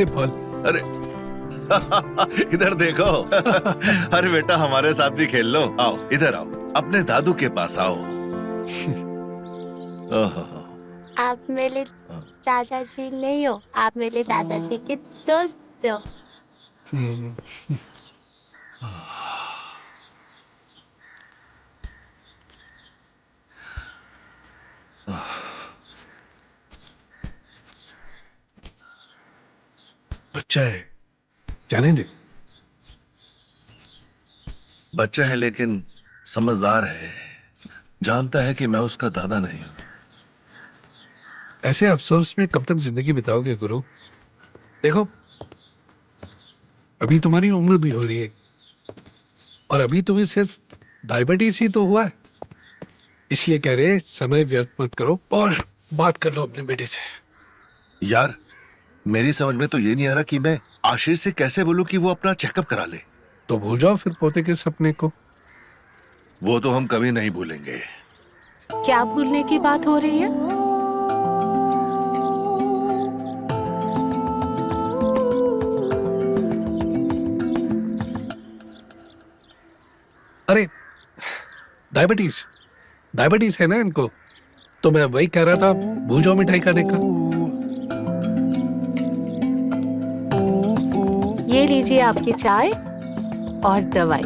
अरे बोल। अरे इधर देखो। अरे बेटा हमारे साथ भी खेल लो। आओ इधर आओ, अपने दादू के पास आओ। ओहो, आप मेरे दादाजी नहीं हो, आप मेरे दादाजी के दोस्त हो। बच्चा है, जाने दे। बच्चा है लेकिन समझदार है, जानता है कि मैं उसका दादा नहीं हूं। ऐसे अफसोस में कब तक जिंदगी बिताओगे गुरु? देखो, अभी तुम्हारी उम्र भी हो रही है और अभी तुम्हें सिर्फ डायबिटीज ही तो हुआ है। इसलिए कह रहे समय व्यर्थ मत करो और बात कर लो अपने बेटे से। यार मेरी समझ में तो ये नहीं आ रहा कि मैं आशीष से कैसे बोलूं कि वो अपना चेकअप करा ले। तो भूल जाओ फिर पोते के सपने को। वो तो हम कभी नहीं भूलेंगे। क्या भूलने की बात हो रही है? अरे डायबिटीज डायबिटीज है ना इनको, तो मैं वही कह रहा था, भूल जाओ मिठाई खाने का। ये लीजिए आपकी चाय और दवाई।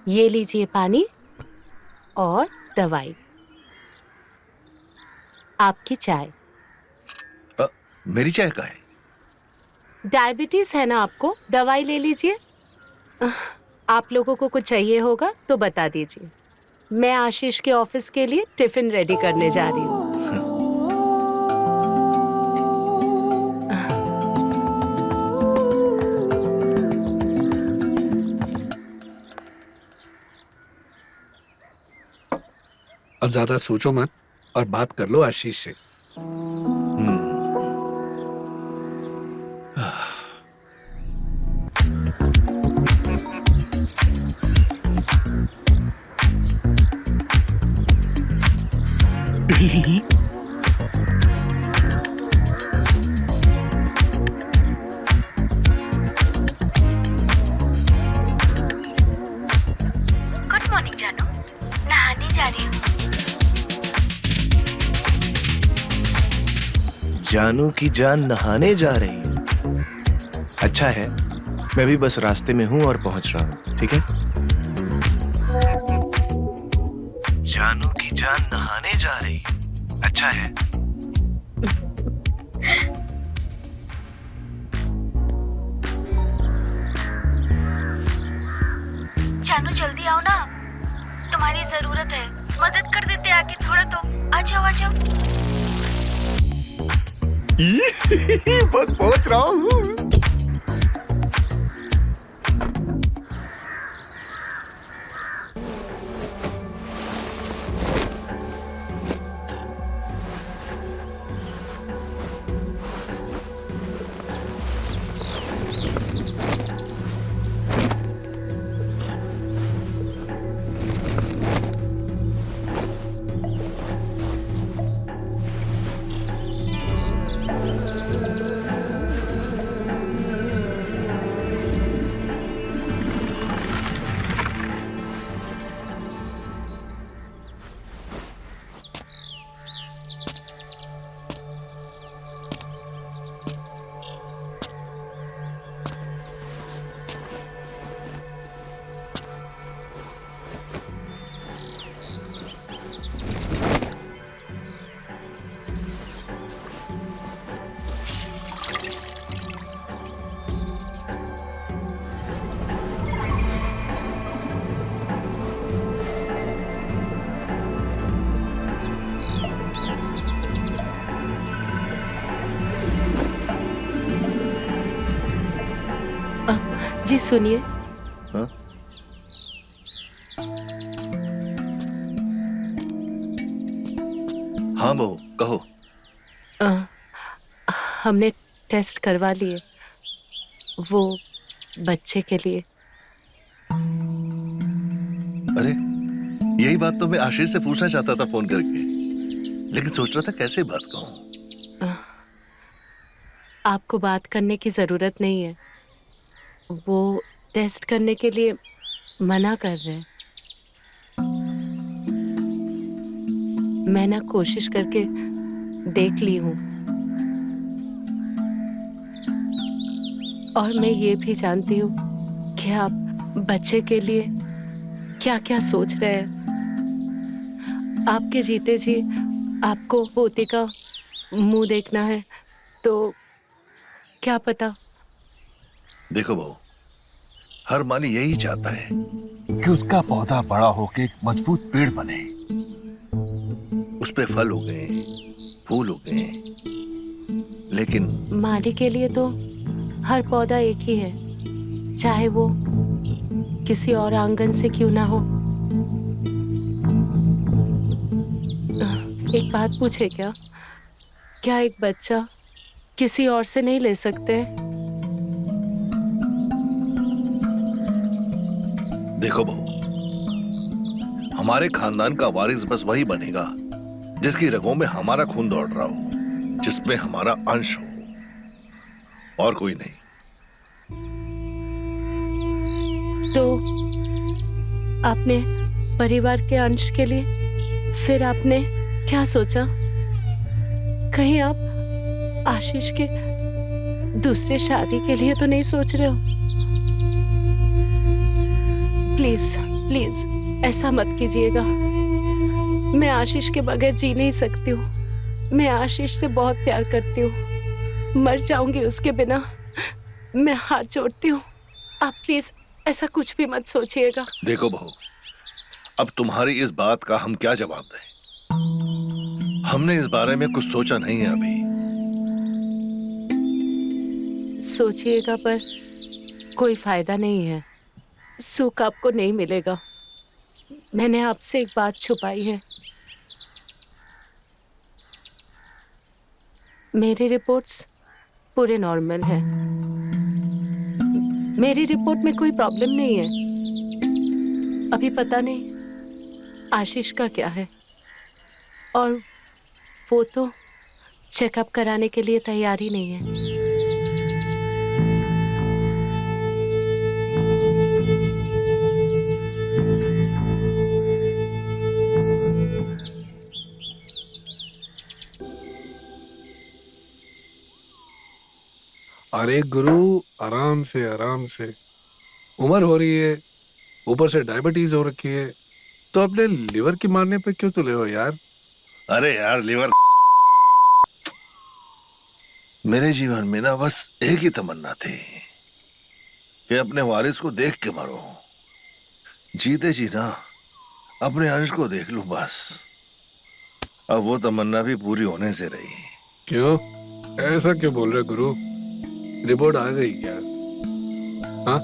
ये लीजिए पानी और दवाई। आपकी चाय। मेरी चाय का है? डायबिटीज है ना आपको, दवाई ले लीजिए। आप लोगों को कुछ चाहिए होगा तो बता दीजिए। मैं आशीष के ऑफिस के लिए टिफिन रेडी करने जा रही हूँ। अब ज्यादा सोचो मत और बात कर लो आशीष से। गुड मॉर्निंग जानू, नहाने जा रही हूँ। जानू की जान नहाने जा रही है। अच्छा है, मैं भी बस रास्ते में हूं और पहुंच रहा हूं, ठीक है? जानू की जान नहाने जा रही है। अच्छा है। जानू जल्दी आओ ना, तुम्हारी जरूरत है। मदद कर देते आगे थोड़ा तो। आ जाओ आ जाओ। बस पहुंच रहा हूं। जी सुनिए। हाँ? हाँ बहू कहो। अ, हमने टेस्ट करवा लिए, वो बच्चे के लिए। अरे, यही बात तो मैं आशीष से पूछना चाहता था फोन करके, लेकिन सोच रहा था कैसे बात कहूं। आपको बात करने की जरूरत नहीं है, वो टेस्ट करने के लिए मना कर रहे हैं। मैं ना कोशिश करके देख ली हूँ, और मैं ये भी जानती हूँ कि आप बच्चे के लिए क्या क्या सोच रहे हैं। आपके जीते जी आपको पोते का मुंह देखना है, तो क्या पता। देखो बहू, हर माली यही चाहता है कि उसका पौधा बड़ा होके एक मजबूत पेड़ बने, उस पे फल उगे, फूल उगे, लेकिन माली के लिए तो हर पौधा एक ही है, चाहे वो किसी और आंगन से क्यों ना हो। एक बात पूछे क्या एक बच्चा किसी और से नहीं ले सकते? देखो बहू, हमारे खानदान का वारिस बस वही बनेगा जिसकी रगों में हमारा खून दौड़ रहा हो, जिसमें हमारा अंश हो, और कोई नहीं। तो आपने परिवार के अंश के लिए फिर आपने क्या सोचा? कहीं आप आशीष के दूसरे शादी के लिए तो नहीं सोच रहे हो? प्लीज प्लीज ऐसा मत कीजिएगा। मैं आशीष के बगैर जी नहीं सकती हूँ। मैं आशीष से बहुत प्यार करती हूँ, मर जाऊंगी उसके बिना। मैं हाथ जोड़ती हूँ, आप प्लीज ऐसा कुछ भी मत सोचिएगा। देखो बहू, अब तुम्हारी इस बात का हम क्या जवाब दें? हमने इस बारे में कुछ सोचा नहीं है अभी। सोचिएगा पर कोई फायदा नहीं है, सुख आपको नहीं मिलेगा। मैंने आपसे एक बात छुपाई है। मेरी रिपोर्ट्स पूरे नॉर्मल हैं। मेरी रिपोर्ट में कोई प्रॉब्लम नहीं है। अभी पता नहीं आशीष का क्या है, और वो तो चेकअप कराने के लिए तैयार ही नहीं है। अरे गुरु, आराम से आराम से। उम्र हो रही है, ऊपर से डायबिटीज हो रखी है, तो अपने लिवर की मारने पे क्यों तुले हो यार? अरे यार, लीवर, मेरे जीवन में ना बस एक ही तमन्ना थी कि अपने वारिस को देख के मरूं, जीते जी ना अपने अंश को देख लूं बस। अब वो तमन्ना भी पूरी होने से रही। क्यों ऐसा क्यों बोल रहे गुरु? रिपोर्ट आ गई क्या? हाँ,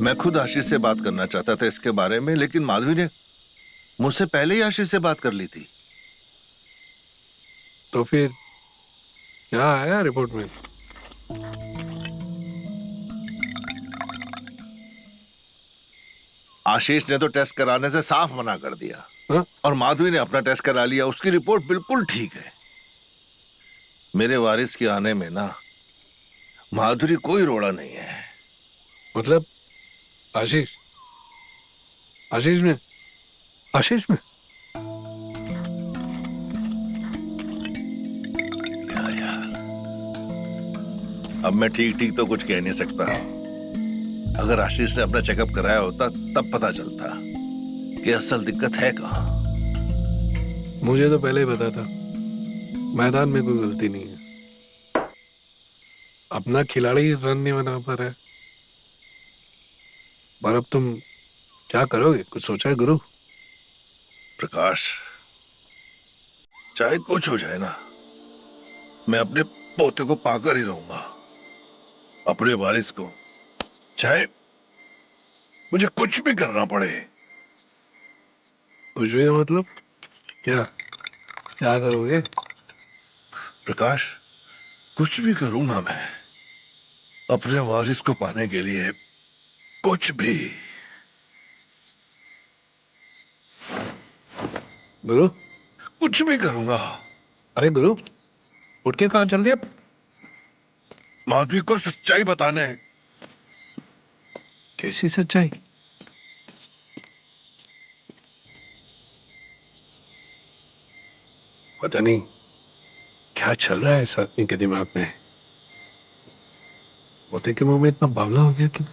मैं खुद आशीष से बात करना चाहता था इसके बारे में, लेकिन माधवी ने मुझसे पहले ही आशीष से बात कर ली थी। तो फिर क्या आया रिपोर्ट में? आशीष ने तो टेस्ट कराने से साफ मना कर दिया। हाँ? और माधवी ने अपना टेस्ट करा लिया, उसकी रिपोर्ट बिल्कुल ठीक है। मेरे वारिस के आने में ना माधुरी कोई रोड़ा नहीं है। मतलब आशीष आशीष में आशीष में क्या यार, अब मैं ठीक ठीक तो कुछ कह नहीं सकता। अगर आशीष ने अपना चेकअप कराया होता तब पता चलता कि असल दिक्कत है कहाँ। मुझे तो पहले ही पता था, मैदान में कोई गलती नहीं है। अपना खिलाड़ी रन नहीं बना पा रहा है। पर अब तुम क्या करोगे? कुछ सोचा है गुरु? प्रकाश, चाहे कुछ हो जाए ना, मैं अपने पोते को पाकर ही रहूंगा, अपने वारिस को, चाहे मुझे कुछ भी करना पड़े। कुछ भी मतलब? क्या क्या करोगे? प्रकाश, कुछ भी करूंगा मैं अपने वारिस को पाने के लिए, कुछ भी। गुरु, कुछ भी करूंगा। अरे गुरु, उठ के कहाँ चल दिया? माधवी को सच्चाई बताने। कैसी सच्चाई? पता नहीं क्या चल रहा है इस आदमी के दिमाग में। मोती के मुंह में इतना बावला हो गया कि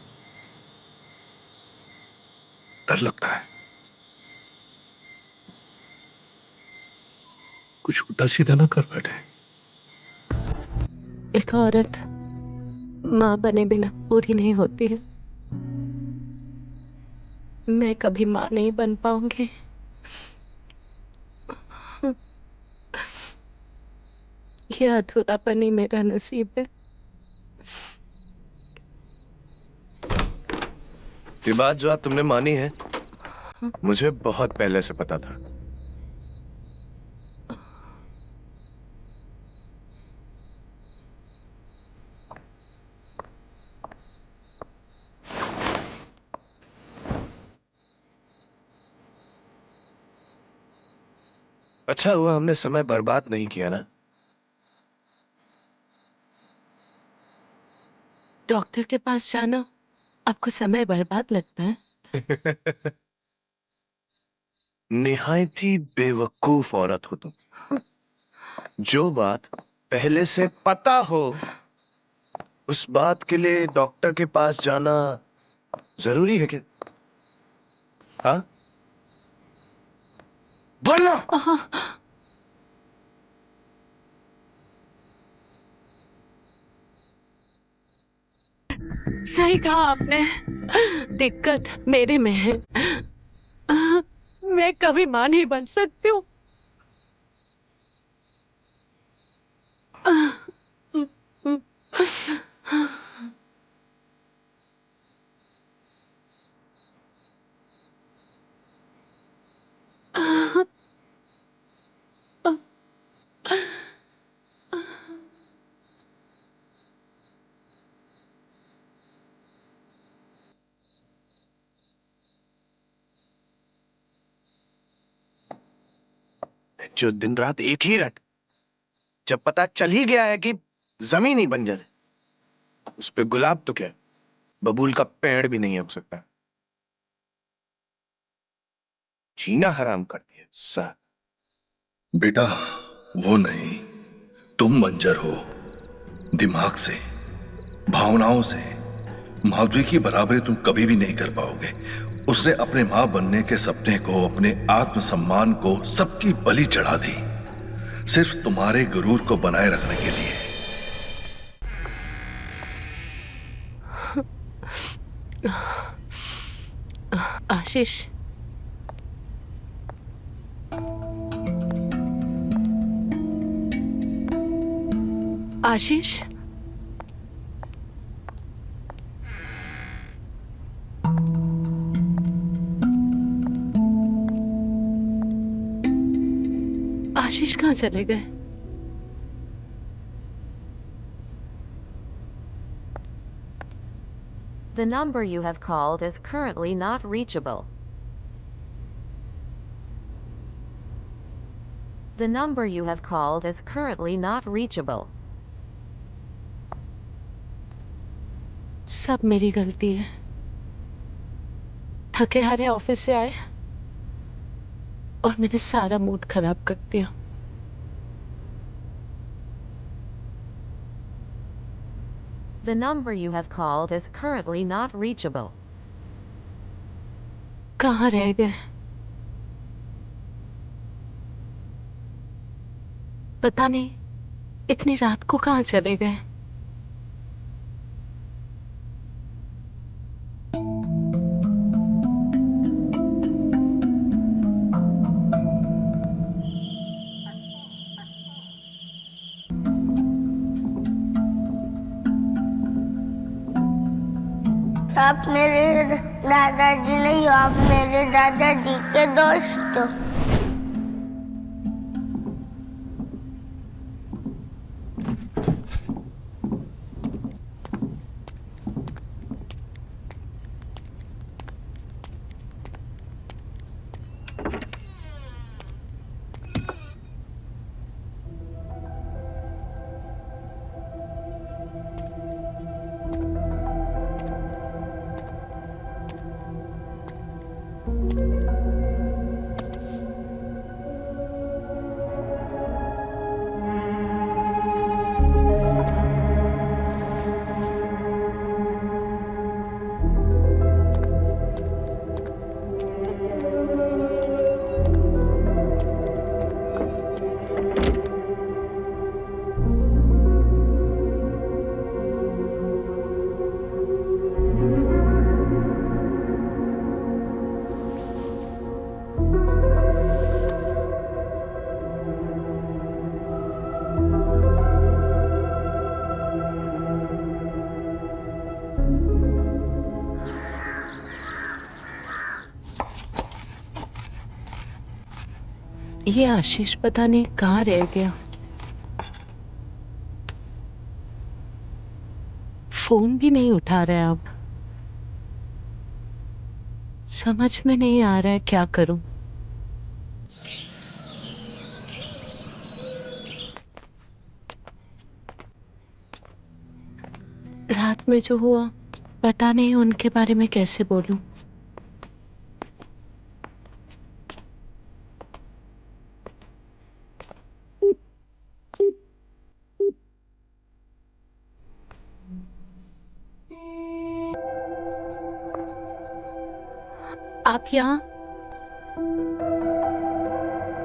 डर लगता है। कुछ उल्टा सीधा ना कर बैठे। एक औरत माँ बने बिना पूरी नहीं होती है। मैं कभी माँ नहीं बन पाऊंगी। ये अधूरापन ही मेरा नसीब है। ये बात जो आज तुमने मानी है, मुझे बहुत पहले से पता था। अच्छा हुआ हमने समय बर्बाद नहीं किया ना। डॉक्टर के पास जाना आपको समय बर्बाद लगता है? निहायत ही बेवकूफ औरत हो तुम। जो बात पहले से पता हो, उस बात के लिए डॉक्टर के पास जाना जरूरी है क्या? हाँ, बोलो। सही कहा आपने। दिक्कत मेरे में है। मैं कभी मां नहीं बन सकती हूँ। जो दिन रात एक ही रट, जब पता चल ही गया है कि जमीन ही बंजर है, उस पे गुलाब तो क्या, बबूल का पेड़ भी नहीं उग सकता। जीना हराम कर दिया सा। बेटा, वो नहीं, तुम बंजर हो। दिमाग से, भावनाओं से माधवी की बराबरी तुम कभी भी नहीं कर पाओगे। उसने अपने मां बनने के सपने को, अपने आत्मसम्मान को, सबकी बलि चढ़ा दी, सिर्फ तुम्हारे गुरूर को बनाए रखने के लिए। आशीष, आशीष, आशीष कहाँ चले गए? The number you have called is currently not reachable. The number you have called is currently not reachable. सब मेरी गलती है। थके हारे ऑफिस से आए और मैंने सारा मूड खराब कर दिया। The number you have called is currently not reachable. कहाँ रह गए? पता नहीं इतनी रात को कहाँ चले गए। आप मेरे दादाजी नहीं हो, आप मेरे दादाजी के दोस्त हो। ये आशीष पता नहीं कहाँ रह गया। फोन भी नहीं उठा रहा है अब। समझ में नहीं आ रहा है क्या करूं। रात में जो हुआ पता नहीं उनके बारे में कैसे बोलूं। आप यहाँ?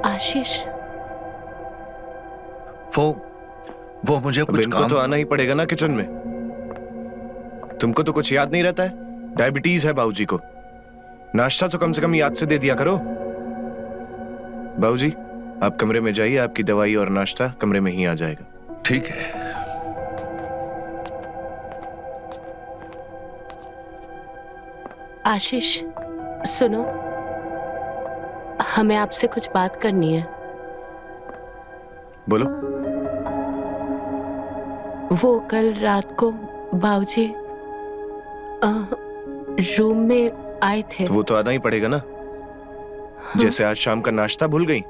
आशीष, वो मुझे अब कुछ इनको काम तो आना ही पड़ेगा ना किचन में। तुमको तो कुछ याद नहीं रहता है? डायबिटीज है बाबूजी को। नाश्ता तो कम से कम याद से दे दिया करो। बाबूजी, आप कमरे में जाइए, आपकी दवाई और नाश्ता कमरे में ही आ जाएगा। ठीक है। आशीष सुनो, हमें आपसे कुछ बात करनी है। बोलो। वो कल रात को बाबूजी रूम में आए थे। तो वो तो आना ही पड़ेगा ना। जैसे आज शाम का नाश्ता भूल गई,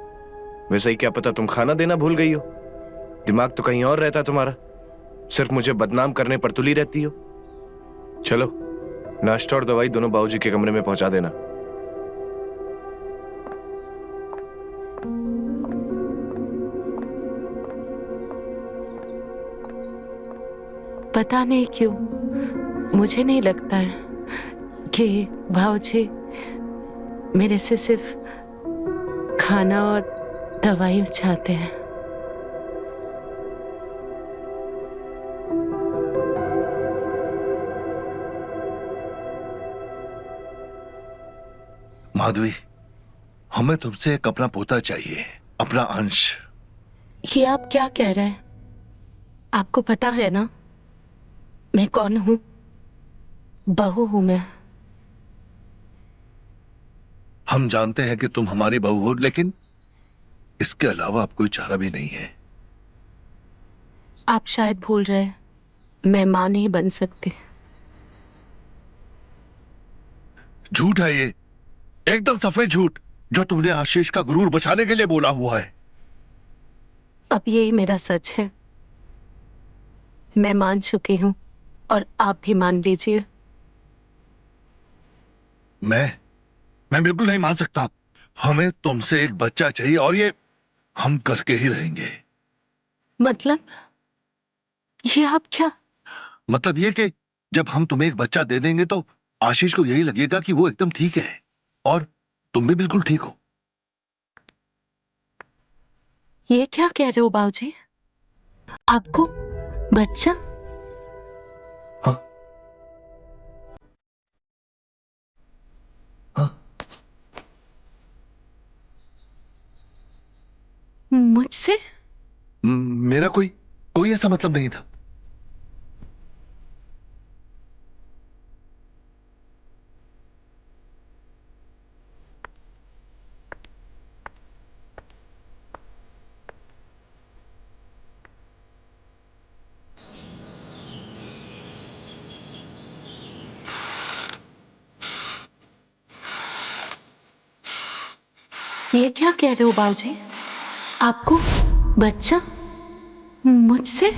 वैसे ही क्या पता तुम खाना देना भूल गई हो। दिमाग तो कहीं और रहता तुम्हारा। सिर्फ मुझे बदनाम करने पर तुली रहती हो। चलो, नाश्ता और दवाई दोनों बाबूजी के कमरे में पहुंचा देना। पता नहीं क्यों मुझे नहीं लगता है कि भाऊजी मेरे से सिर्फ खाना और दवाई चाहते हैं। माधवी, हमें तुमसे एक अपना पोता चाहिए, अपना अंश। ये आप क्या कह रहे हैं? आपको पता है ना मैं कौन हूं? बहू हूं मैं। हम जानते हैं कि तुम हमारी बहू हो, लेकिन इसके अलावा अब कोई चारा भी नहीं है। आप शायद भूल रहे हैं, मैं मां नहीं बन सकती। झूठ है ये, एकदम सफेद झूठ, जो तुमने आशीष का गुरूर बचाने के लिए बोला हुआ है। अब यही मेरा सच है। मैं मान चुकी हूं और आप भी मान लीजिए। मैं बिल्कुल नहीं मान सकता। हमें तुमसे एक बच्चा चाहिए और ये हम करके ही रहेंगे। मतलब ये आप क्या? मतलब ये कि जब हम तुम्हें एक बच्चा दे देंगे तो आशीष को यही लगेगा कि वो एकदम ठीक है और तुम भी बिल्कुल ठीक हो। ये क्या कह रहे हो बाबूजी? आपको बच्चा? हाँ, हाँ। मुझसे? मेरा कोई कोई ऐसा मतलब नहीं था। ये क्या कह रहे हो बाबूजी? आपको बच्चा मुझसे?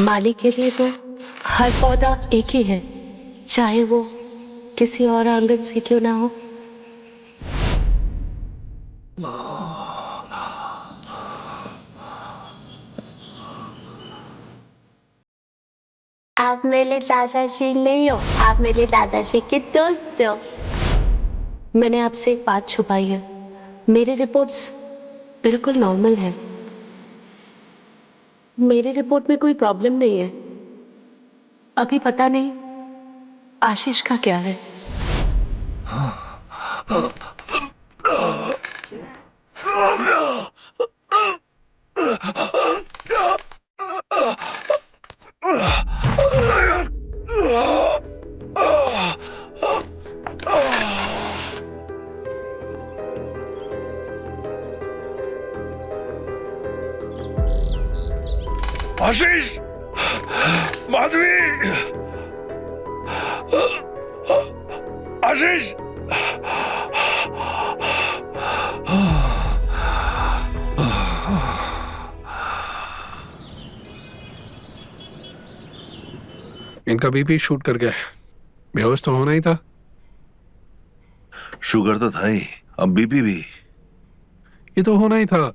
माली के लिए तो हर पौधा एक ही है, चाहे वो किसी और आंगन से क्यों ना हो। आप मेरे दादाजी नहीं हो, आप मेरे दादाजी के दोस्त हो। मैंने आपसे एक बात छुपाई है। मेरे रिपोर्ट्स बिल्कुल नॉर्मल है। मेरे रिपोर्ट में कोई प्रॉब्लम नहीं है। अभी पता नहीं आशीष का क्या है। आशीष, माधवी, आशीष। इनका बीपी शूट कर गया, बेहोश तो होना ही था। शुगर तो था ही, अब बीपी भी। ये तो होना ही था,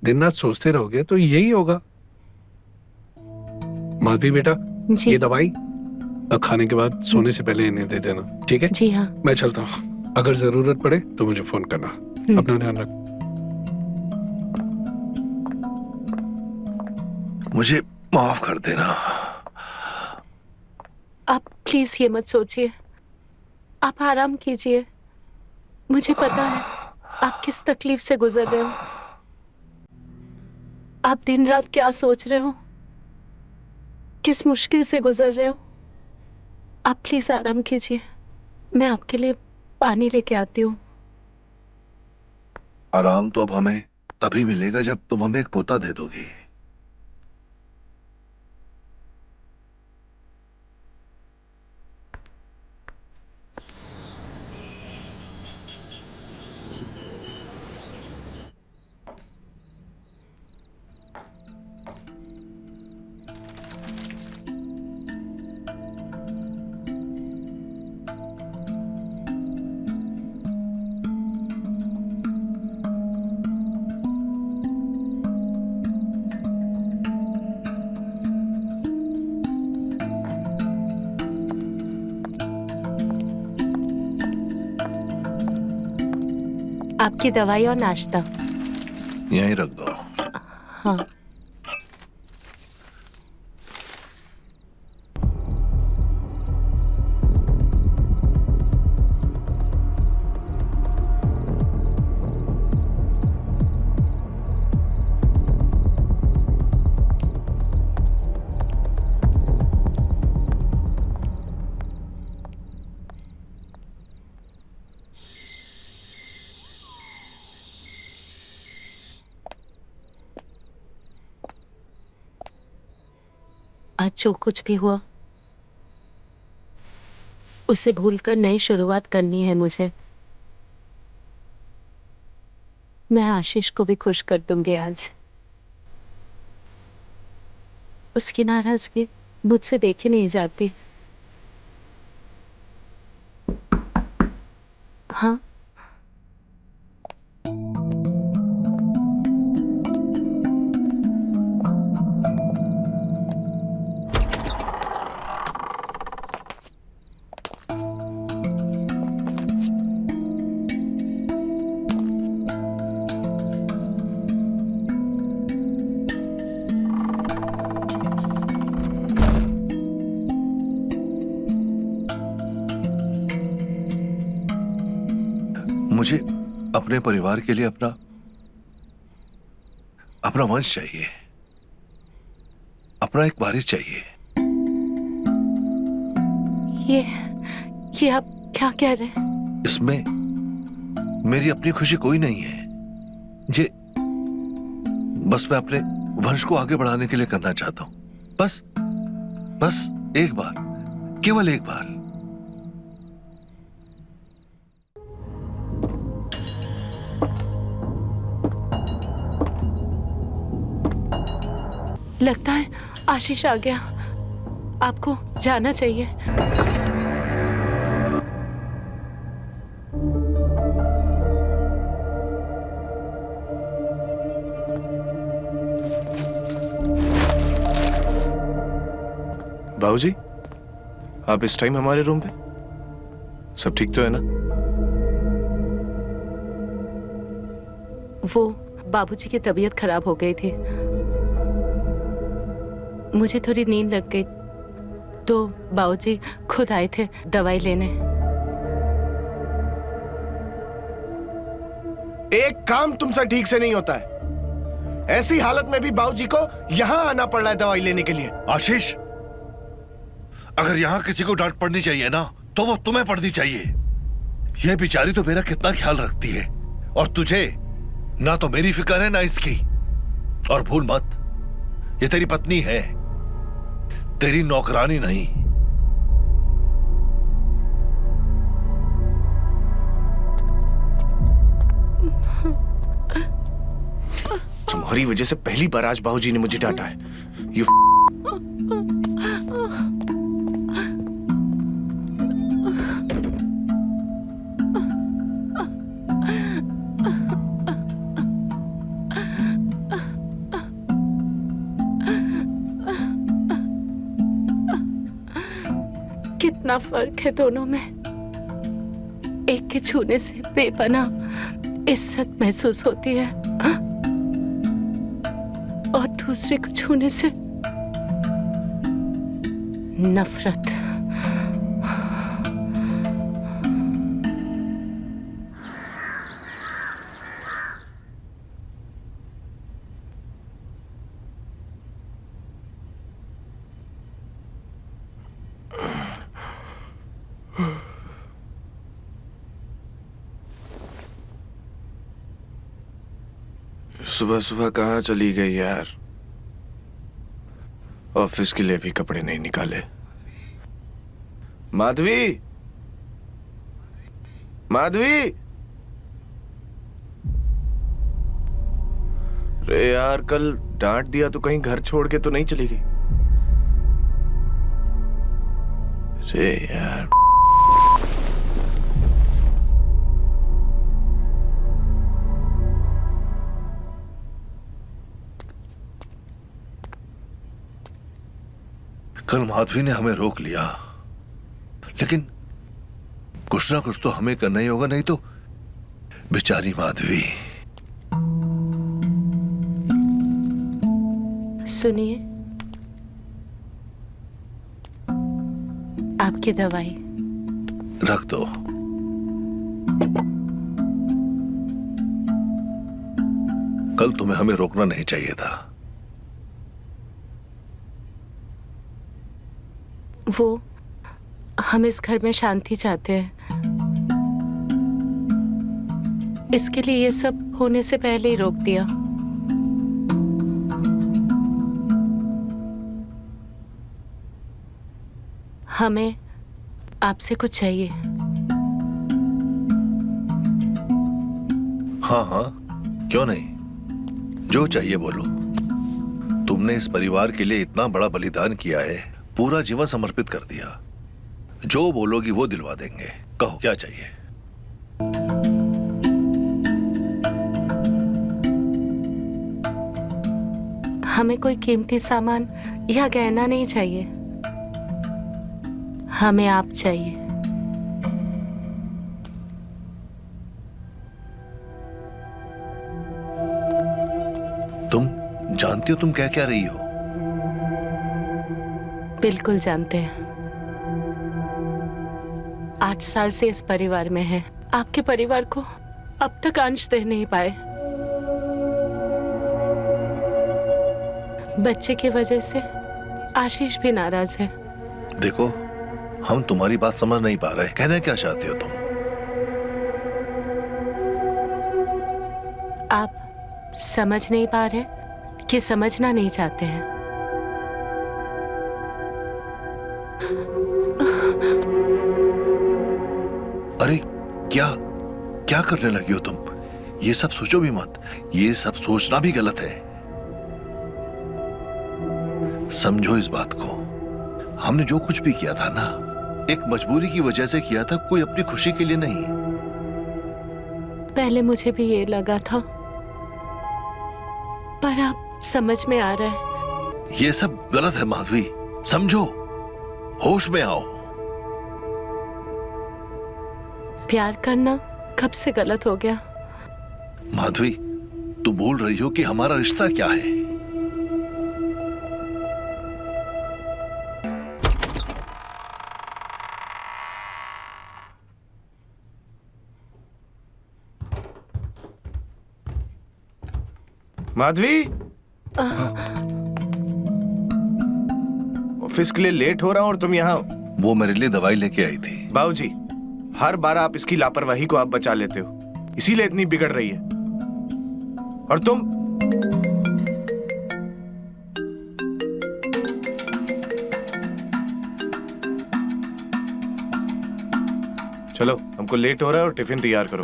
दिन रात सोचते रहोगे तो यही होगा। माधवी बेटा, जी। ये दवाई खाने के बाद सोने से पहले इन्हें दे देना, ठीक है? जी हाँ। मैं चलता हूँ, अगर जरूरत पड़े तो मुझे फोन करना। अपना ध्यान रख। मुझे माफ कर देना। आप प्लीज ये मत सोचिए, आप आराम कीजिए। मुझे पता है आप किस तकलीफ से गुजर रहे हो, आप दिन रात क्या सोच रहे हो, किस मुश्किल से गुजर रहे हो। आप प्लीज आराम कीजिए, मैं आपके लिए पानी लेके आती हूँ। आराम तो अब हमें तभी मिलेगा जब तुम हमें एक पोता दे दोगी। आपकी दवाई और नाश्ता। यहीं रख दो। हाँ। आज जो कुछ भी हुआ उसे भूलकर नई शुरुआत करनी है मुझे। मैं आशीष को भी खुश कर दूंगी आज। उसकी नाराजगी मुझसे देखी नहीं जाती। हाँ, मुझे अपने परिवार के लिए अपना वंश चाहिए, अपना एक वारिस चाहिए। ये आप क्या कह रहे हैं? इसमें मेरी अपनी खुशी कोई नहीं है। ये बस मैं अपने वंश को आगे बढ़ाने के लिए करना चाहता हूं। बस एक बार, केवल एक बार। लगता है आशीष आ गया, आपको जाना चाहिए। बाबूजी, आप इस टाइम हमारे रूम पे? सब ठीक तो है ना? वो बाबूजी की तबीयत खराब हो गई थी, मुझे थोड़ी नींद लग गई तो बाबूजी खुद आए थे दवाई लेने। एक काम तुमसे ठीक से नहीं होता है। ऐसी हालत में भी बाबूजी को यहां आना पड़ रहा है दवाई लेने के लिए। आशीष, अगर यहां किसी को डांट पड़नी चाहिए ना, तो वो तुम्हें पड़नी चाहिए। यह बेचारी तो मेरा कितना ख्याल रखती है, और तुझे ना तो मेरी फिक्र है ना इसकी। और भूल मत, ये तेरी पत्नी है, तेरी नौकरानी नहीं। तुम्हारी वजह से पहली बार आज बाबूजी ने मुझे डांटा है। You कितना फर्क है दोनों में। एक के छूने से बेपनाह इज्जत महसूस होती है और दूसरे को छूने से नफरत। सुबह सुबह कहाँ चली गई यार? ऑफिस के लिए भी कपड़े नहीं निकाले। माधवी, माधवी, अरे यार कल डांट दिया तो कहीं घर छोड़ के तो नहीं चली गई? अरे यार कल माधवी ने हमें रोक लिया, लेकिन कुछ ना कुछ तो हमें करना ही होगा, नहीं तो बेचारी माधवी। सुनिए, आपकी दवाई रख दो। कल तुम्हें हमें रोकना नहीं चाहिए था। वो हम इस घर में शांति चाहते हैं, इसके लिए ये सब होने से पहले ही रोक दिया। हमें आपसे कुछ चाहिए। हाँ हाँ, क्यों नहीं, जो चाहिए बोलो। तुमने इस परिवार के लिए इतना बड़ा बलिदान किया है, पूरा जीवन समर्पित कर दिया। जो बोलोगी वो दिलवा देंगे। कहो क्या चाहिए? हमें कोई कीमती सामान या गहना नहीं चाहिए, हमें आप चाहिए। तुम जानती हो तुम क्या क्या रही हो? बिल्कुल जानते हैं। 8 साल से इस परिवार में है, आपके परिवार को अब तक अंश दे नहीं पाए। बच्चे की वजह से आशीष भी नाराज है। देखो, हम तुम्हारी बात समझ नहीं पा रहे। कहना क्या चाहते हो तुम? आप समझ नहीं पा रहे कि समझना नहीं चाहते हैं? अरे क्या क्या करने लगी हो तुम? ये सब सोचो भी मत। ये सब सोचना भी गलत है। समझो इस बात को। हमने जो कुछ भी किया था ना, एक मजबूरी की वजह से किया था, कोई अपनी खुशी के लिए नहीं। पहले मुझे भी ये लगा था, पर अब समझ में आ रहा है। ये सब गलत है माधवी, समझो, होश में आओ। प्यार करना कब से गलत हो गया? माधवी, तू बोल रही हो कि हमारा रिश्ता क्या है? माधवी, ऑफिस के लिए लेट हो रहा हूं और तुम यहाँ। वो मेरे लिए दवाई लेके आई थी। बाबूजी, हर बार आप इसकी लापरवाही को आप बचा लेते हो, इसीलिए इतनी बिगड़ रही है। और चलो, हमको लेट हो रहा है और टिफिन तैयार करो।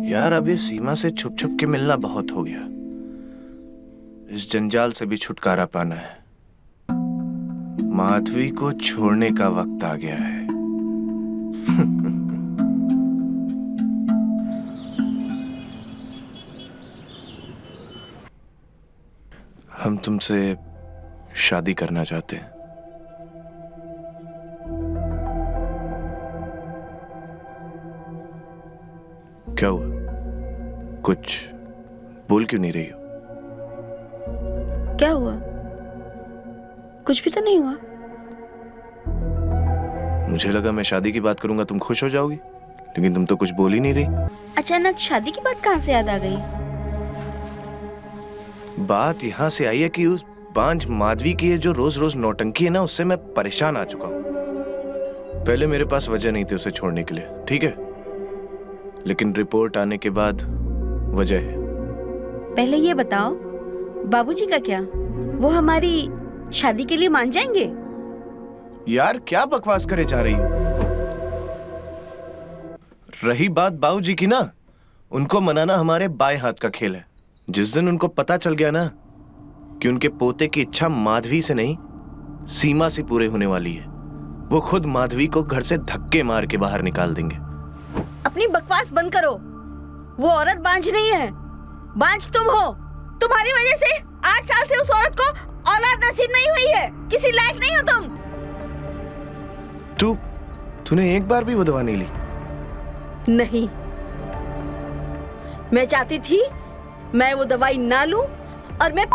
यार, अब ये सीमा से छुप छुप के मिलना बहुत हो गया। इस जंजाल से भी छुटकारा पाना है। माधवी को छोड़ने का वक्त आ गया है। हम तुमसे शादी करना चाहते हैं। क्या हुआ? कुछ बोल क्यों नहीं रही हो? क्या हुआ? कुछ भी तो नहीं हुआ। मुझे लगा मैं शादी की बात करूंगा तुम खुश हो जाओगी, लेकिन तुम तो कुछ बोल ही नहीं रही। अचानक शादी की बात कहाँ से याद आ गई? बात यहाँ से आई है कि उस बांझ माधवी की ये जो रोज रोज नौटंकी है ना, उससे मैं परेशान आ चुका हूँ। पहले मेरे पास वजह नहीं थी उसे छोड़ने के लिए, ठीक है, लेकिन रिपोर्ट आने के बाद वजह है। पहले ये बताओ, बाबूजी का क्या? वो हमारी शादी के लिए मान जाएंगे? यार, क्या बकवास करे जा रही हो? रही बात बाबूजी की ना, उनको मनाना हमारे बाएं हाथ का खेल है। जिस दिन उनको पता चल गया ना कि उनके पोते की इच्छा माधवी से नहीं सीमा से पूरे होने वाली है, वो खुद माधवी को घर से धक्के मार के बाहर निकाल देंगे। अपनी बकवास बंद करो। वो औरत बांझ नहीं है, बांझ तुम हो। तुम्हारी वजह से 8 साल से उस औरत को औलाद नसीब नहीं हुई है। किसी लायक नहीं हो तुम। तूने एक बार भी वो दवा नहीं ली? नहीं, मैं चाहती थी मैं वो दवाई ना लूं और मैं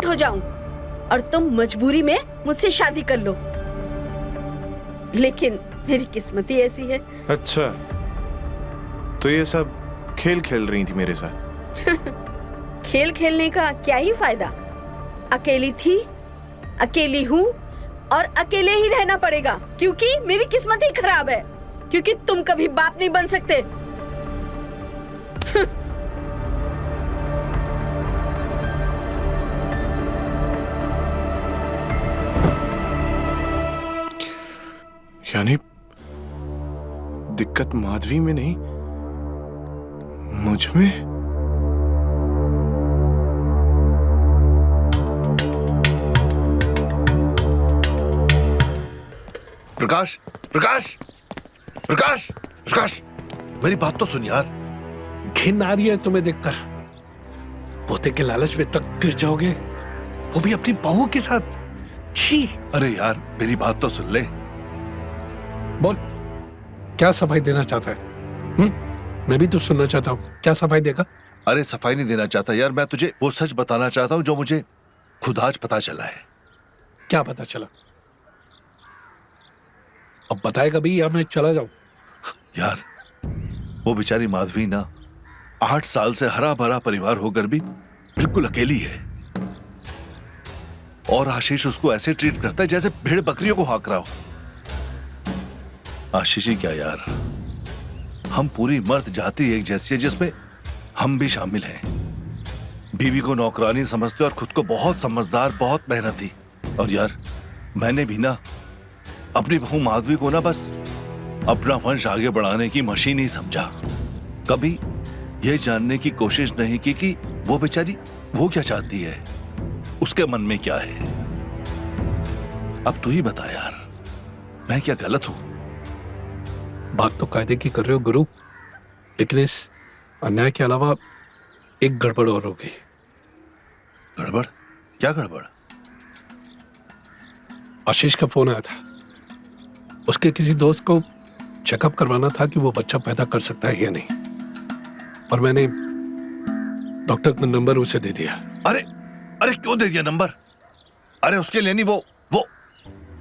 हो जाऊं और तुम मजबूरी में मुझसे शादी कर लो, लेकिन मेरी किस्मत ही ऐसी है। अच्छा, तो ये सब खेल खेल रही थी मेरे साथ? खेल खेलने का क्या ही फायदा? अकेली थी, अकेली हूँ और अकेले ही रहना पड़ेगा, क्योंकि मेरी किस्मत ही खराब है, क्योंकि तुम कभी बाप नहीं बन सकते। यानी दिक्कत माधवी में नहीं, मुझ में? प्रकाश, प्रकाश, प्रकाश, प्रकाश, मेरी बात तो सुन यार। घिन आ रही है तुम्हें देखकर। पोते के लालच में तक गिर जाओगे, वो भी अपनी बहू के साथ। छी। अरे यार, मेरी बात तो सुन ले। बोल, क्या सफाई देना चाहता है? मैं भी तो सुनना चाहता हूँ। क्या सफाई देगा? अरे सफाई नहीं देना चाहता यार, मैं तुझे वो सच बताना चाहता हूँ जो मुझे खुद आज पता चला है। क्या पता चला? अब बताएगा भी या मैं चला जाऊं? यार, वो बेचारी माधवी ना 8 साल से हरा भरा परिवार होकर भी बिल्कुल अकेली है, और आशीष उसको ऐसे ट्रीट करता है जैसे भेड़ बकरियों को हाँक रहा हो। आशीष ही क्या यार, हम पूरी मर्द जाति एक जैसी है, जिसमें हम भी शामिल हैं। बीवी को नौकरानी समझते और खुद को बहुत समझदार, बहुत मेहनती। और यार, मैंने भी ना अपनी बहू माधवी को ना बस अपना वंश आगे बढ़ाने की मशीन ही समझा। कभी यह जानने की कोशिश नहीं की कि वो बेचारी वो क्या चाहती है, उसके मन में क्या है। अब तू ही बता यार, मैं क्या गलत हूं? बात तो कायदे की कर रहे हो गुरु, लेकिन इस अन्याय के अलावा एक गड़बड़ और होगी। गड़बड़? क्या गड़बड़? आशीष का फोन आया था। उसके किसी दोस्त को चेकअप करवाना था कि वो बच्चा पैदा कर सकता है या नहीं, और मैंने डॉक्टर का नंबर उसे दे दिया। अरे अरे, क्यों दे दिया नंबर? अरे उसके लिए नहीं, वो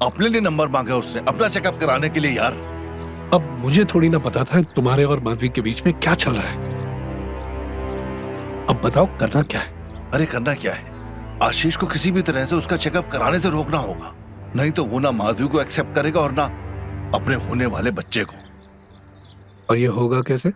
अपने लिए नंबर मांगा उसने, अपना चेकअप कराने के लिए यार। अब मुझे थोड़ी ना पता था तुम्हारे और माधवी के बीच में क्या चल रहा है। अब बताओ करना क्या है? अरे करना क्या है? आशीष को किसी भी तरह से उसका चेकअप कराने से रोकना होगा। नहीं तो वो ना माधवी को एक्सेप्ट करेगा और ना अपने होने वाले बच्चे को। और ये होगा कैसे?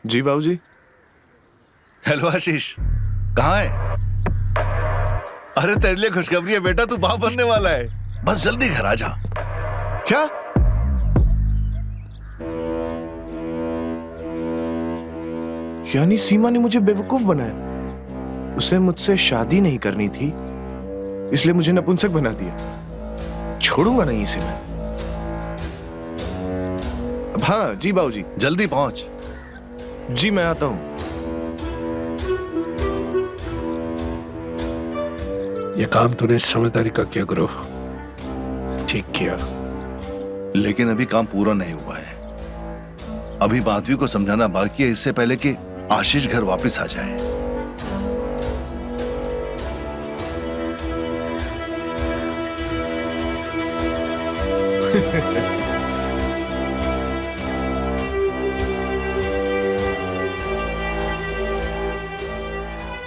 जी बाबूजी। हेलो आशीष, कहाँ है? अरे तेरे लिए खुशखबरी है बेटा, तू बाप बनने वाला है। बस जल्दी घर आ जा। क्या? यानी सीमा ने मुझे बेवकूफ बनाया। उसे मुझसे शादी नहीं करनी थी, इसलिए मुझे नपुंसक बना दिया। छोड़ूंगा नहीं इसे मैं। अब हाँ जी बाबूजी। जल्दी पहुंच। जी मैं आता हूं। ये काम तूने समझदारी का किया गुरु, ठीक किया। लेकिन अभी काम पूरा नहीं हुआ है। अभी माधवी को समझाना बाकी है, इससे पहले कि आशीष घर वापस आ जाए।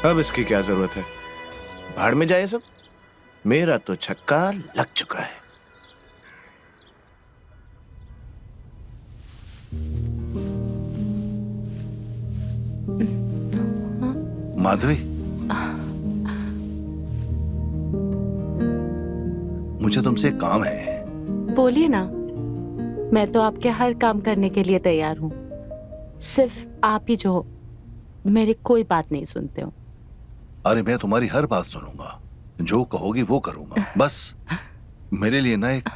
अब इसकी क्या जरूरत है? भाड़ में जाए सब। मेरा तो छक्का लग चुका है। माधवी, मुझे तुमसे एक काम है। बोलिए ना, मैं तो आपके हर काम करने के लिए तैयार हूँ। सिर्फ आप ही जो मेरी कोई बात नहीं सुनते हो। अरे मैं तुम्हारी हर बात सुनूंगा, जो कहोगी वो करूंगा। बस मेरे लिए ना एक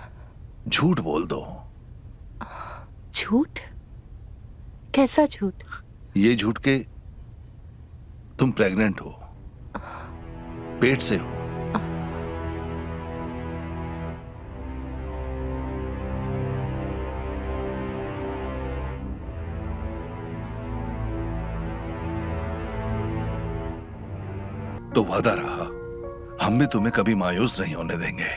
झूठ बोल दो। झूठ? कैसा झूठ? ये झूठ के तुम प्रेग्नेंट हो, पेट से हो। तो वादा रहा, हम भी तुम्हें कभी मायूस नहीं होने देंगे।